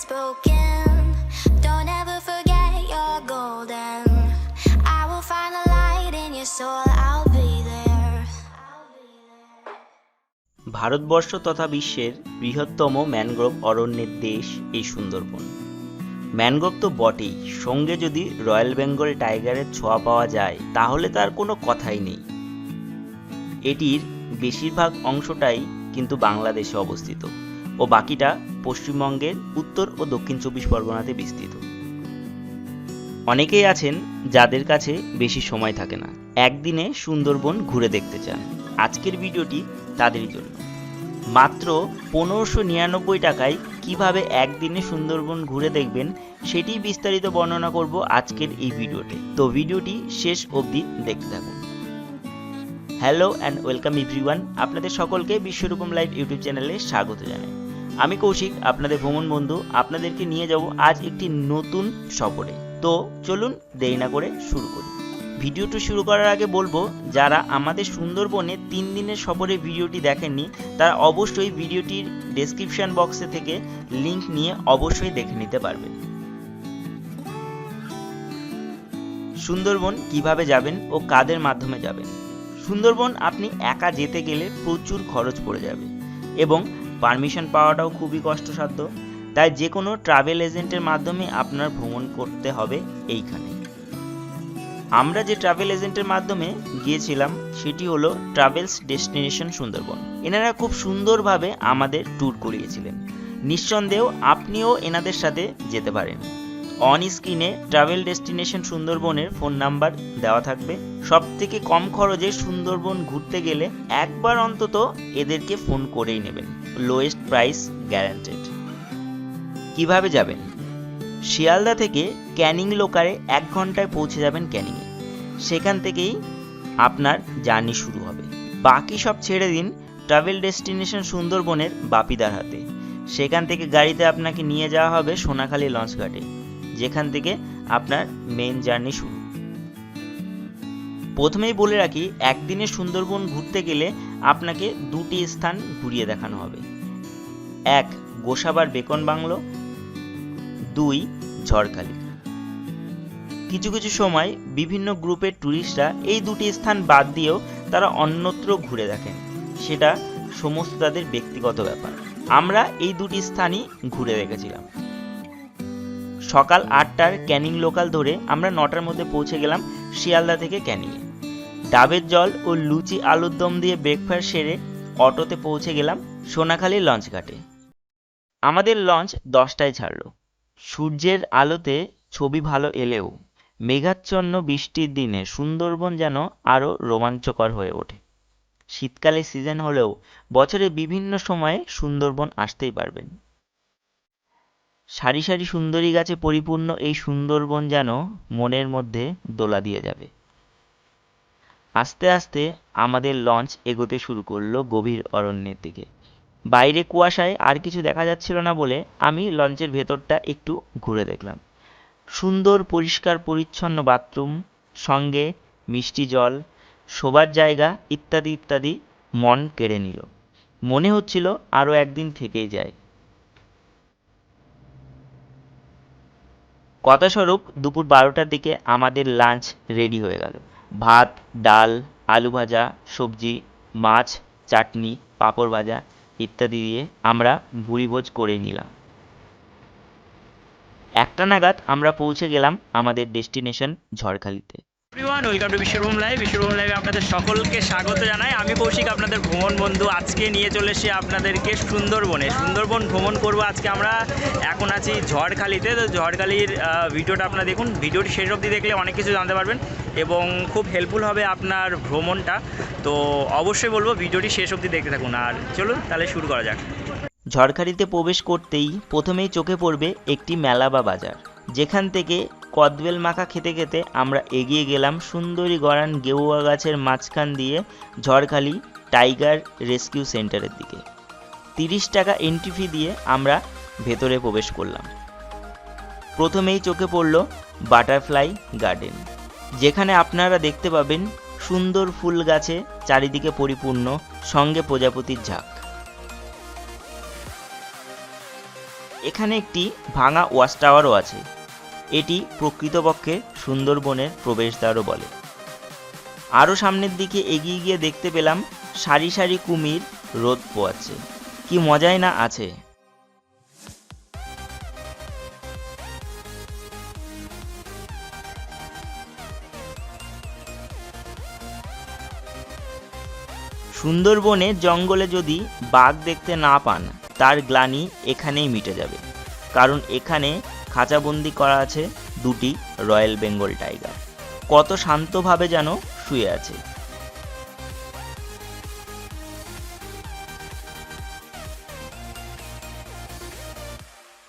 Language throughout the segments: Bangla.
spoken. Don't ever forget you're golden. I will find the light in your soul. I'll be there. Bharatvarsha তথা বিশ্বের বৃহত্তম ম্যানগ্রোভ অরণ্যের দেশ এই সুন্দরবন। ম্যানগ্রোভ তো বটেই, সঙ্গে যদি রয়্যাল বেঙ্গল টাইগারের ছোঁয়া পাওয়া যায় তাহলে তার কোনো কথাই নেই। এটির বেশিরভাগ অংশটাই কিন্তু বাংলাদেশে অবস্থিত ও বাকিটা পশ্চিমবঙ্গের উত্তর ও দক্ষিণ 24 পরগনাতে বিস্তৃত। অনেকেই আছেন যাদের কাছে বেশি সময় থাকে না, একদিনে সুন্দরবন ঘুরে দেখতে চান। আজকের ভিডিওটি তাদেরই জন্য। মাত্র 1599 টাকায় কিভাবে একদিনে সুন্দরবন ঘুরে দেখবেন সেটি বিস্তারিত বর্ণনা করব আজকের এই ভিডিওতে, তো ভিডিওটি শেষ অবধি দেখতে থাকুন। হ্যালো অ্যান্ড ওয়েলকাম এভরিওয়ান, আপনাদের সকলকে বিশ্বরূপম লাইভ ইউটিউব চ্যানেলে স্বাগত জানাই। আমি কৌশিক, আপনাদের ভ্রমণ বন্ধু। আপনাদেরকে নিয়ে যাব আজ একটি নতুন সফরে। তো চলুন দেরি না করে শুরু করি। ভিডিওটি শুরু করার আগে বলবো, যারা আমাদের সুন্দরবনে 3 দিনের সফরে ভিডিওটি দেখেননি তারা অবশ্যই ভিডিওটির ডেসক্রিপশন বক্সে থেকে লিংক নিয়ে অবশ্যই দেখে নিতে পারবেন। সুন্দরবন কিভাবে যাবেন ও কাদের মাধ্যমে যাবেন? সুন্দরবন আপনি একা যেতে গেলে প্রচুর খরচ পড়ে যাবে এবং পারমিশন পাওয়াটাও খুবই কষ্টসাধ্য। তাই যে কোনো ট্রাভেল এজেন্টের মাধ্যমে আপনার ভ্রমণ করতে হবে এইখানে। আমরা যে ট্রাভেল এজেন্টের মাধ্যমে গিয়েছিলাম সেটি হলো ট্রাভেলস ডেস্টিনেশন সুন্দরবন। এনারা খুব সুন্দরভাবে আমাদের ট্যুর করিয়েছিলেন। নিঃসন্দেহ আপনিও এনাদের সাথে যেতে পারেন। অন স্ক্রিনে ট্রাভেল ডেস্টিনেশন সুন্দরবনের ফোন নাম্বার দেওয়া থাকবে। সবথেকে কম খরচে সুন্দরবন ঘুরতে গেলে একবার অন্তত এদেরকে ফোন করেই নেবেন। Lowest price guaranteed. কিভাবে যাবেন? শিয়ালদা থেকে ক্যানিং লোকালে 1 ঘন্টায় পৌঁছে যাবেন ক্যানিংয়ে। সেখান থেকেই আপনার জার্নি শুরু হবে। বাকি সব ছেড়ে দিন ট্রাভেল ডেস্টিনেশন সুন্দরবনের বাপিদার হাতে। সেখান থেকে গাড়িতে আপনাকে নিয়ে যাওয়া হবে সোনাখালী লঞ্চঘাটে, যেখান থেকে আপনার মেইন জার্নি শুরু। প্রথমেই বলে রাখি, একদিনে সুন্দরবন ঘুরতে গেলে আপনাকে 2টি স্থান ঘুরিয়ে দেখানো হবে। 1 গোসাবার বেকন বাংলো, 2 ঝড়খালি। কিছু কিছু সময় বিভিন্ন গ্রুপের ট্যুরিস্টরা এই 2টি স্থান বাদ দিয়েও তারা অন্যত্র ঘুরে দেখেন, সেটা সমস্ত তাদের ব্যক্তিগত ব্যাপার। আমরা এই 2টি স্থানই ঘুরে দেখেছিলাম। সকাল 8টার ক্যানিং লোকাল ধরে আমরা 9টার মধ্যে পৌঁছে গেলাম শিয়ালদা থেকে ক্যানিংয়ে। ডাবের জল ও লুচি আলুর দম দিয়ে ব্রেকফাস্ট সেরে অটোতে পৌঁছে গেলাম সোনাখালী লঞ্চঘাটে। আমাদের লঞ্চ 10টায় ছাড়লো। সূর্যের আলোতে ছবি ভালো এলেও মেঘাচ্ছন্ন বৃষ্টির দিনে সুন্দরবন যেন আরও রোমাঞ্চকর হয়ে ওঠে। শীতকালে সিজন হলেও বছরে বিভিন্ন সময়ে সুন্দরবন আসতেই পারবেন। সারি সারি সুন্দরী গাছে পরিপূর্ণ এই সুন্দরবন যেন মনের মধ্যে দোলা দিয়ে যাবে। আস্তে আস্তে আমাদের লঞ্চ এগোতে শুরু করলো গভীর অরণ্যের দিকে। বাইরে কুয়াশায় আর কিছু দেখা যাচ্ছিল না বলে আমি লঞ্চের ভেতরটা একটু ঘুরে দেখলাম। সুন্দর পরিষ্কার পরিচ্ছন্ন বাথরুম, সঙ্গে মিষ্টি জল, শোবার জায়গা ইত্যাদি ইত্যাদি মন কেড়ে নিল। মনে হচ্ছিল আরও একদিন থেকেই যায়। কথাস্বরূপ দুপুর 12টার দিকে আমাদের লাঞ্চ রেডি হয়ে গেল। ভাত, ডাল, আলু ভাজা, সবজি, মাছ, চাটনি, পাঁপড় ভাজা ইত্যাদি দিয়ে আমরা ভুরিভোজ করে নিলাম। 1টা নাগাদ আমরা পৌঁছে গেলাম আমাদের ডেস্টিনেশন ঝড়খালিতে। Everyone, welcome to Bishwarupam live. বিশ্বরূপম লাইভে আপনাদের সকলকে স্বাগত জানাই। আমি কৌশিক, আপনাদের ভ্রমণ বন্ধু। আজকে নিয়ে চলে এসেছি আপনাদেরকে সুন্দরবন ভ্রমণ করব। আজকে আমরা এখন আছি ঝড়খালিতে। তো ঝড়খালির ভিডিওটা আপনারা দেখুন। ভিডিওটি শেষ অবধি দেখলে অনেক কিছু জানতে পারবেন এবং খুব হেল্পফুল হবে আপনার ভ্রমণটা। তো অবশ্যই বলবো ভিডিওটি শেষ অবধি দেখতে থাকুন। আর চলুন তাহলে শুরু করা যাক। ঝড়খালিতে প্রবেশ করতেই প্রথমেই চোখে পড়বে একটি মেলা বা বাজার, যেখান থেকে কদবেল মাখা খেতে খেতে আমরা এগিয়ে গেলাম সুন্দরী গড়ান গেউয়া গাছের মাঝখান দিয়ে ঝড়খালি টাইগার রেস্কিউ সেন্টারের দিকে। 30 টাকা এন্ট্রি ফি দিয়ে আমরা ভেতরে প্রবেশ করলাম। প্রথমেই চোখে পড়ল বাটারফ্লাই গার্ডেন, যেখানে আপনারা দেখতে পাবেন সুন্দর ফুল গাছে চারিদিকে পরিপূর্ণ, সঙ্গে প্রজাপতির ঝাঁক। এখানে একটি ভাঙা ওয়াচ টাওয়ারও আছে। এটি প্রকৃতপক্ষে সুন্দরবনের প্রবেশদ্বারও বলে। আরও সামনের দিকে এগিয়ে গিয়ে দেখতে পেলাম সারি সারি কুমির রোদ পোয়াচ্ছে। কি মজাই না আছে। সুন্দরবনে জঙ্গলে যদি বাঘ দেখতে না পান, তার গ্লানি এখানেই মিটে যাবে, কারণ এখানে খাঁচাবন্দি করা আছে দুটি রয়্যাল বেঙ্গল টাইগার। কত শান্তভাবে যেন শুয়ে আছে।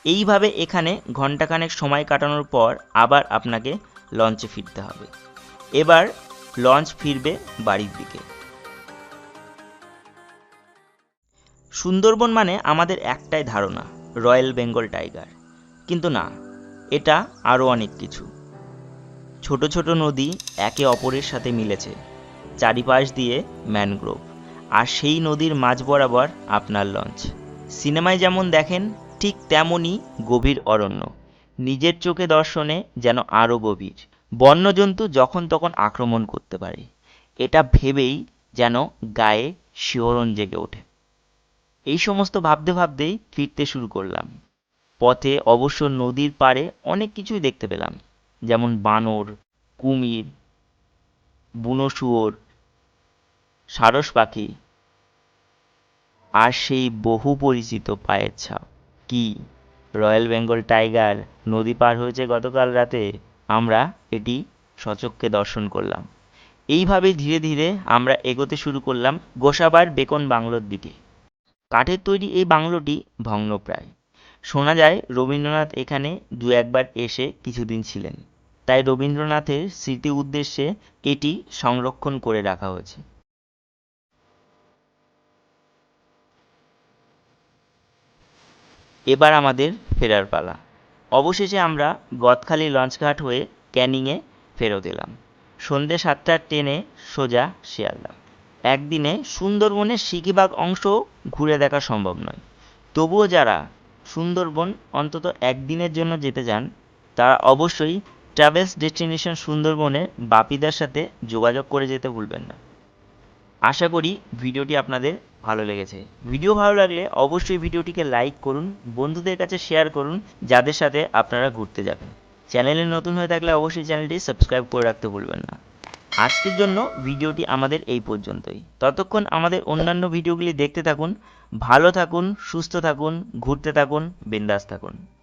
এইভাবে এখানে ঘন্টাখানেক সময় কাটানোর পর আবার আপনাকে লঞ্চে ফিরতে হবে। এবার লঞ্চ ফিরবে বাড়ির দিকে। সুন্দরবন মানে আমাদের একটাই ধারণা, রয়্যাল বেঙ্গল টাইগার, কিন্তু না, এটা আরও অনেক কিছু। ছোট ছোট নদী একে অপরের সাথে মিলেছে, চারিপাশ দিয়ে ম্যানগ্রোভ, আর সেই নদীর মাঝ বরাবর আপনার লঞ্চ। সিনেমায় যেমন দেখেন ঠিক তেমনই গভীর অরণ্য, নিজের চোখে দর্শনে যেন আরও গভীর। বন্যজন্তু যখন তখন আক্রমণ করতে পারে, এটা ভেবেই যেন গায়ে শিহরণ জেগে ওঠে। এই সমস্ত ভাবতে ভাবতেই ফিরতে শুরু করলাম। পথে অবশ্য নদীর পাড়ে অনেক কিছুই দেখতে পেলাম, যেমন বানর, কুমির, বুনো শুয়োর, সারস পাখি, আর সেই বহু পরিচিত পায়ের ছাপ। কি রয়্যাল বেঙ্গল টাইগার নদী পার হয়েছে গতকাল রাতে, আমরা এটি সচক্ষে দর্শন করলাম। এইভাবে ধীরে ধীরে আমরা এগোতে শুরু করলাম গোসাবার বেকন বাংলোর দিকে। কাঠের তৈরি এই বাংলোটি ভগ্নপ্রায়। শোনা যায় রবীন্দ্রনাথ এখানে দু একবার এসে কিছুদিন ছিলেন, তাই রবীন্দ্রনাথের স্মৃতি উদ্দেশ্যে এটি সংরক্ষণ করে রাখা হয়েছে। এবার আমাদের ফেরার পালা। অবশেষে আমরা গদখালি লঞ্চঘাট হয়ে ক্যানিংয়ে ফেরত এলাম। সন্ধ্যে 7টার ট্রেনে সোজা শিয়ালদা। একদিনে সুন্দরবনের সিকিবাগ অংশ ঘুরে দেখা সম্ভব নয়, তবুও যারা সুন্দরবন অন্তত একদিনের জন্য যেতে চান, তারা অবশ্যই ট্রাভেলস ডেস্টিনেশন সুন্দরবনে বাপিদার সাথে যোগাযোগ করে যেতে ভুলবেন না। আশা করি ভিডিওটি আপনাদের ভালো লেগেছে। ভিডিও ভালো লাগলে অবশ্যই ভিডিওটিকে লাইক করুন, বন্ধুদের কাছে শেয়ার করুন যাদের সাথে আপনারা ঘুরতে যাবেন। চ্যানেলে নতুন হয়ে থাকলে অবশ্যই চ্যানেলটি সাবস্ক্রাইব করে রাখতে ভুলবেন না। আজকের জন্য ভিডিওটি আমাদের এই পর্যন্তই। ততক্ষণ আমাদের অন্যান্য ভিডিওগুলি দেখতে থাকুন। ভালো থাকুন, সুস্থ থাকুন, ঘুরতে থাকুন, বিন্দাস থাকুন।